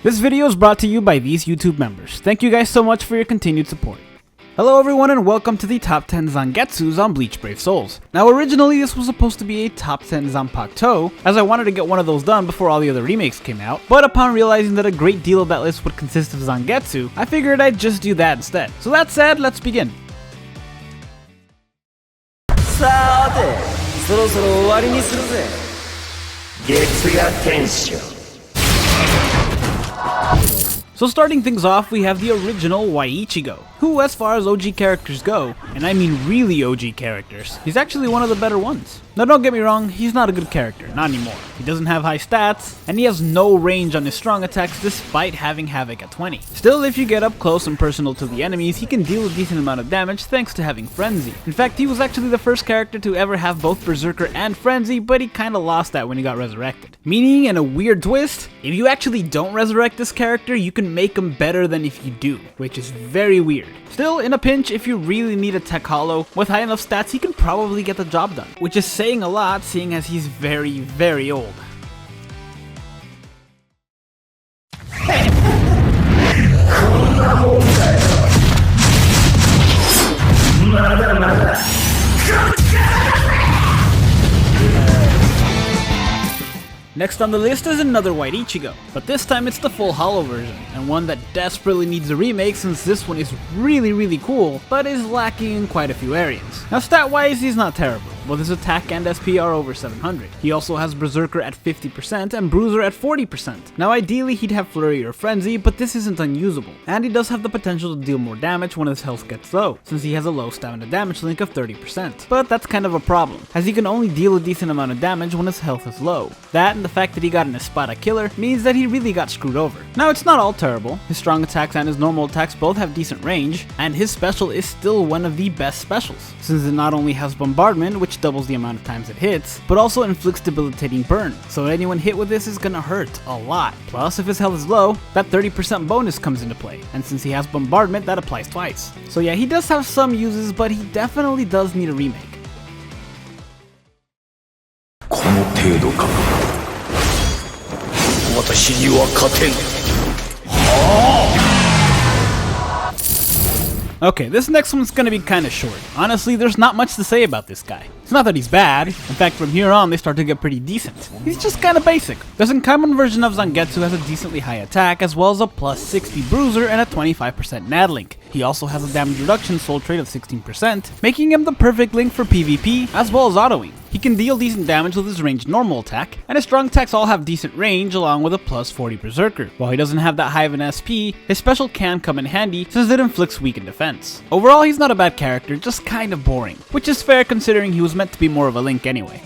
This video is brought to you by these YouTube members. Thank you guys so much for your continued support. Hello everyone and welcome to the top 10 Zangetsus on Bleach Brave Souls. Now originally this was supposed to be a top 10 Zanpakuto, as I wanted to get one of those done before all the other remakes came out, but upon realizing that a great deal of that list would consist of Zangetsu, I figured I'd just do that instead. So that said, let's begin. So starting things off, we have the original Ichigo, who as far as OG characters go, and I mean really OG characters, he's actually one of the better ones. Now don't get me wrong, he's not a good character, not anymore. He doesn't have high stats, and he has no range on his strong attacks despite having Havoc at 20. Still, if you get up close and personal to the enemies, he can deal a decent amount of damage thanks to having Frenzy. In fact, he was actually the first character to ever have both Berserker and Frenzy, but he kinda lost that when he got resurrected. Meaning, in a weird twist, if you actually don't resurrect this character, you can make him better than if you do, which is very weird. Still, in a pinch, if you really need a tech hollow, with high enough stats he can probably get the job done, which is saying a lot seeing as he's very, very old. Next on the list is another Ichigo, but this time it's the full hollow version, and one that desperately needs a remake since this one is really cool, but is lacking in quite a few areas. Now stat-wise he's not terrible, both his attack and SP are over 700. He also has Berserker at 50% and Bruiser at 40%. Now ideally he'd have Flurry or Frenzy, but this isn't unusable, and he does have the potential to deal more damage when his health gets low, since he has a low stamina damage link of 30%. But that's kind of a problem, as he can only deal a decent amount of damage when his health is low. That and the fact that he got an Espada killer means that he really got screwed over. Now it's not all terrible, his strong attacks and his normal attacks both have decent range, and his special is still one of the best specials, since it not only has Bombardment, which doubles the amount of times it hits, but also inflicts debilitating burn, so anyone hit with this is gonna hurt a lot. Plus if his health is low, that 30% bonus comes into play, and since he has Bombardment that applies twice. So yeah, he does have some uses, but he definitely does need a remake. Okay, this next one's gonna be kinda short. Honestly, there's not much to say about this guy. It's not that he's bad. In fact, from here on, they start to get pretty decent. He's just kinda basic. The Zenkaimon version of Zangetsu has a decently high attack, as well as a plus 60 bruiser and a 25% nad link. He also has a damage reduction soul trait of 16%, making him the perfect link for PvP, as well as autoing. He can deal decent damage with his ranged normal attack, and his strong attacks all have decent range along with a plus 40 Berserker. While he doesn't have that high of an SP, his special can come in handy since it inflicts weakened defense. Overall, he's not a bad character, just kind of boring, which is fair considering he was meant to be more of a Link anyway.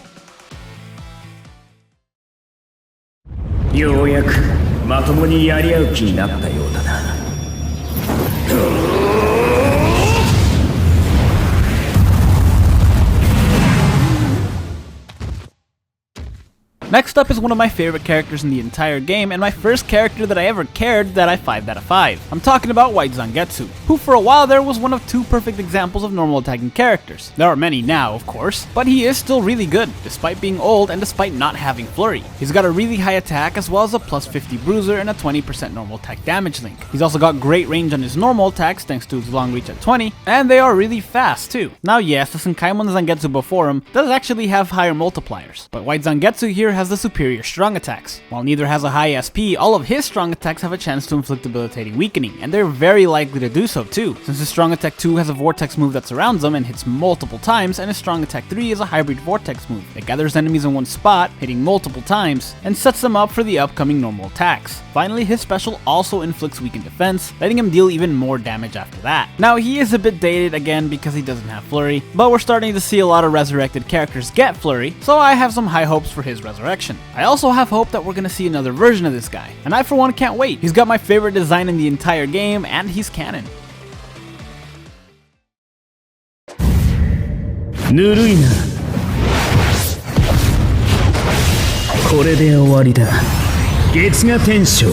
Next up is one of my favorite characters in the entire game, and my first character that I ever cared that I 5'd out of 5. I'm talking about White Zangetsu, who for a while there was one of two perfect examples of normal attacking characters. There are many now, of course, but he is still really good, despite being old and despite not having Flurry. He's got a really high attack as well as a plus 50 bruiser and a 20% normal attack damage link. He's also got great range on his normal attacks thanks to his long reach at 20, and they are really fast too. Now yes, the Zenkaimon Zangetsu before him does actually have higher multipliers, but White Zangetsu here has the superior strong attacks. While neither has a high SP, all of his strong attacks have a chance to inflict debilitating weakening, and they're very likely to do so too, since his strong attack 2 has a vortex move that surrounds them and hits multiple times, and his strong attack 3 is a hybrid vortex move that gathers enemies in one spot, hitting multiple times, and sets them up for the upcoming normal attacks. Finally, his special also inflicts weakened defense, letting him deal even more damage after that. Now he is a bit dated again because he doesn't have Flurry, but we're starting to see a lot of resurrected characters get Flurry, so I have some high hopes for his resurrection. I also have hope that we're gonna see another version of this guy, and I for one can't wait. He's got my favorite design in the entire game, and he's canon. ぬるいな。これで終わりだ。月が天章。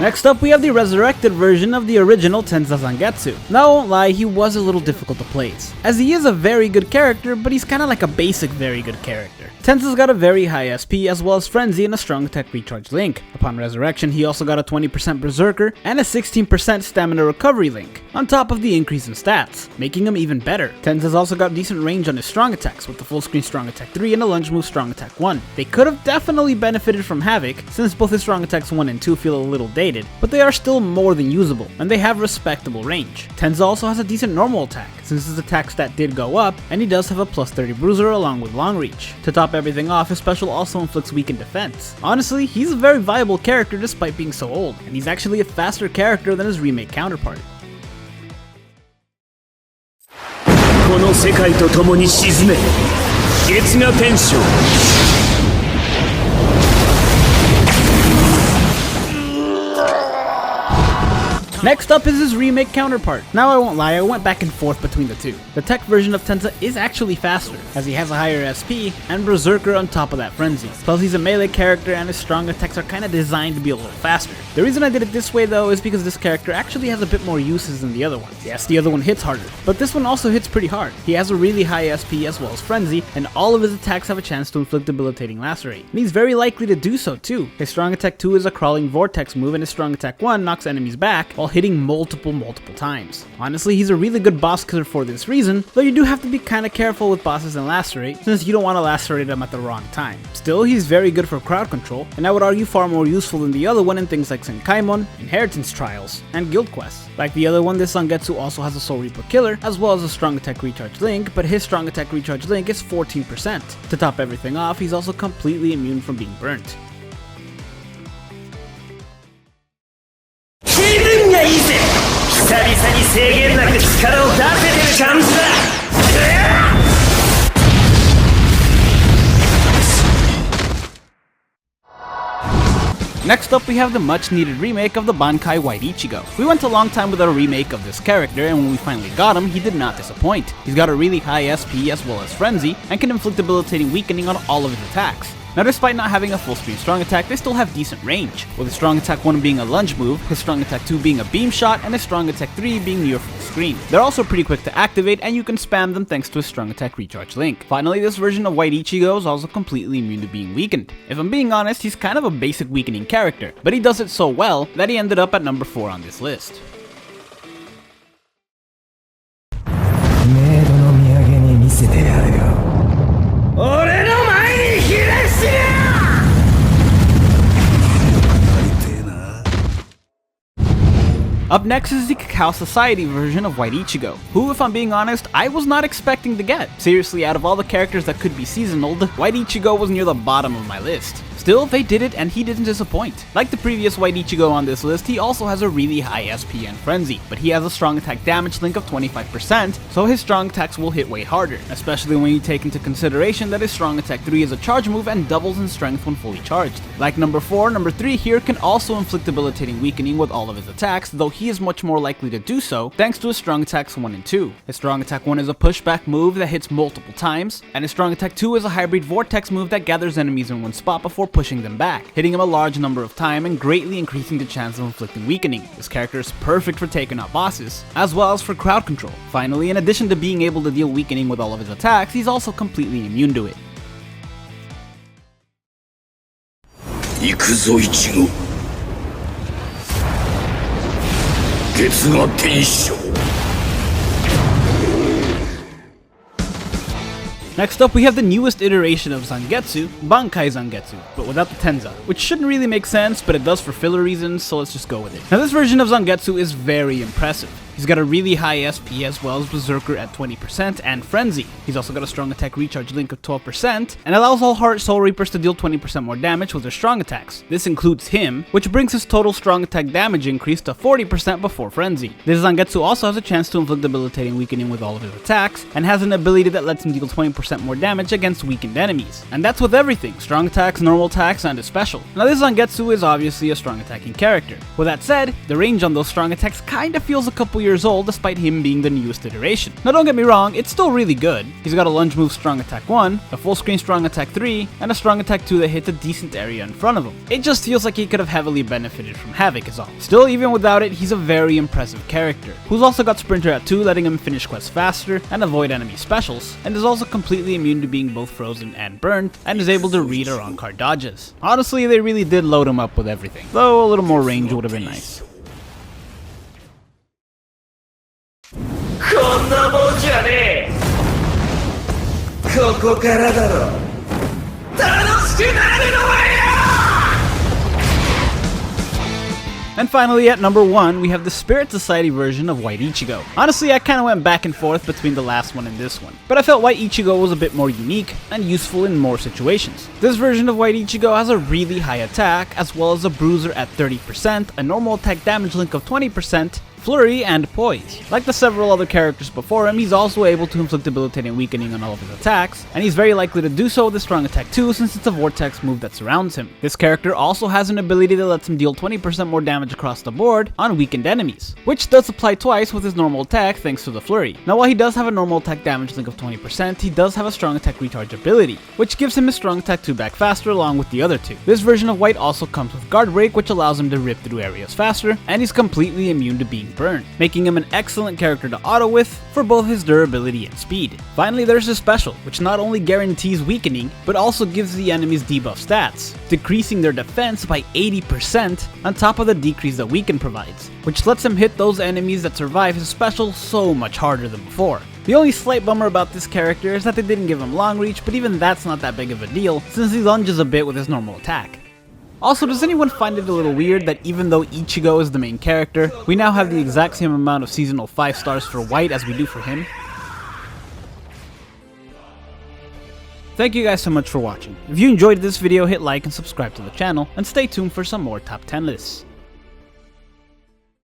Next up, we have the resurrected version of the original Tensa Zangetsu. Now, I won't lie, he was a little difficult to place, as he is a very good character, but he's kinda like a basic very good character. Tensa's got a very high SP as well as Frenzy and a strong attack recharge link. Upon resurrection, he also got a 20% Berserker and a 16% stamina recovery link, on top of the increase in stats, making him even better. Tensa's also got decent range on his strong attacks, with the full screen strong attack 3 and a lunge move strong attack 1. They could have definitely benefited from Havoc, since both his strong attacks 1 and 2 feel a little dated, but they are still more than usable, and they have respectable range. Tensa also has a decent normal attack, since his attack stat did go up, and he does have a plus 30 bruiser along with long reach. To top everything off, his special also inflicts weakened defense. Honestly, he's a very viable character despite being so old, and he's actually a faster character than his remake counterpart. この世界と共に沈め月が天章 Next up is his remake counterpart. Now I won't lie, I went back and forth between the two. The tech version of Tensa is actually faster, as he has a higher SP and Berserker on top of that Frenzy. Plus he's a melee character and his strong attacks are kinda designed to be a little faster. The reason I did it this way though is because this character actually has a bit more uses than the other one. Yes, the other one hits harder, but this one also hits pretty hard. He has a really high SP as well as Frenzy, and all of his attacks have a chance to inflict debilitating lacerate. And he's very likely to do so too. His strong attack 2 is a crawling vortex move and his strong attack 1 knocks enemies back while hitting multiple times. Honestly, he's a really good boss killer for this reason, though you do have to be kinda careful with bosses in Lacerate, since you don't want to lacerate them at the wrong time. Still, he's very good for crowd control, and I would argue far more useful than the other one in things like Senkaimon, Inheritance Trials, and Guild Quests. Like the other one, this Zangetsu also has a Soul Reaper killer, as well as a strong attack recharge link, but his strong attack recharge link is 14%. To top everything off, he's also completely immune from being burnt. 気分がいいぜ久々に制限なく力を出せてる感じだ Next up, we have the much needed remake of the Bankai White Ichigo. We went a long time without a remake of this character, and when we finally got him, he did not disappoint. He's got a really high SP as well as Frenzy, and can inflict debilitating weakening on all of his attacks. Now, despite not having a full screen strong attack, they still have decent range, with his strong attack 1 being a lunge move, his strong attack 2 being a beam shot, and his strong attack 3 being near full screen. They're also pretty quick to activate, and you can spam them thanks to his strong attack recharge link. Finally, this version of White Ichigo is also completely immune to being weakened. If I'm being honest, he's kind of a basic weakening character, but he does it so well that he ended up at number 4 on this list. メイドの土産に見せてやるよ俺の前にひれ伏しりゃ Up next is the Cacao Society version of White Ichigo, who, if I'm being honest, I was not expecting to get. Seriously, out of all the characters that could be seasonaled, White Ichigo was near the bottom of my list. Still, they did it and he didn't disappoint. Like the previous White Ichigo on this list, he also has a really high SP and Frenzy, but he has a strong attack damage link of 25%, so his strong attacks will hit way harder, especially when you take into consideration that his strong attack 3 is a charge move and doubles in strength when fully charged. Like number 4, number 3 here can also inflict debilitating weakening with all of his attacks, though he is much more likely to do so thanks to his strong attacks 1 and 2. His strong attack 1 is a pushback move that hits multiple times, and his strong attack 2 is a hybrid vortex move that gathers enemies in one spot before pushing them back, hitting him a large number of times and greatly increasing the chance of inflicting weakening. This character is perfect for taking out bosses, as well as for crowd control. Finally, in addition to being able to deal weakening with all of his attacks, he's also completely immune to it. 行くぞイチゴ月が天章 Next up, we have the newest iteration of Zangetsu, Bankai Zangetsu, but without the Tensa, which shouldn't really make sense, but it does for filler reasons, so let's just go with it. Now, this version of Zangetsu is very impressive. He's got a really high SP as well as Berserker at 20% and Frenzy. He's also got a strong attack recharge link of 12% and allows all Heart Soul Reapers to deal 20% more damage with their strong attacks. This includes him, which brings his total strong attack damage increase to 40% before Frenzy. This Zangetsu also has a chance to inflict debilitating weakening with all of his attacks and has an ability that lets him deal 20% more damage against weakened enemies. And that's with everything, strong attacks, normal attacks, and his special. Now this Zangetsu is obviously a strong attacking character. With that said, the range on those strong attacks kinda feels a couple years old despite him being the newest iteration. Now don't get me wrong, it's still really good. He's got a lunge move strong attack 1, a full screen strong attack 3, and a strong attack 2 that hits a decent area in front of him. It just feels like he could have heavily benefited from Havoc is all. Still, even without it, he's a very impressive character, who's also got Sprinter at 2, letting him finish quests faster and avoid enemy specials, and is also completely immune to being both frozen and burnt, and is able to read or on-card dodges. Honestly, they really did load him up with everything, though a little more range would have been nice. こんなもんじゃねえここからだろ楽しくなるのはよ And finally, at number 1, we have the Spirit Society version of White Ichigo. Honestly, I kinda went back and forth between the last one and this one, but I felt White Ichigo was a bit more unique and useful in more situations. This version of White Ichigo has a really high attack, as well as a bruiser at 30%, a normal attack damage link of 20%, flurry, and poise. Like the several other characters before him, he's also able to inflict debilitating weakening on all of his attacks, and he's very likely to do so with his strong attack 2 since it's a vortex move that surrounds him. This character also has an ability that lets him deal 20% more damage across the board on weakened enemies, which does apply twice with his normal attack thanks to the flurry. Now while he does have a normal attack damage link of 20%, he does have a strong attack recharge ability, which gives him his strong attack 2 back faster along with the other two. This version of White also comes with guard break, which allows him to rip through areas faster, and he's completely immune to being burned, making him an excellent character to auto with for both his durability and speed. Finally, there's his special, which not only guarantees weakening, but also gives the enemies debuff stats, decreasing their defense by 80% on top of the decrease that weaken provides, which lets him hit those enemies that survive his special so much harder than before. The only slight bummer about this character is that they didn't give him long reach, but even that's not that big of a deal since he lunges a bit with his normal attack. Also, does anyone find it a little weird that even though Ichigo is the main character, we now have the exact same amount of seasonal 5 stars for White as we do for him? Thank you guys so much for watching. If you enjoyed this video, hit like and subscribe to the channel, and stay tuned for some more top 10 lists.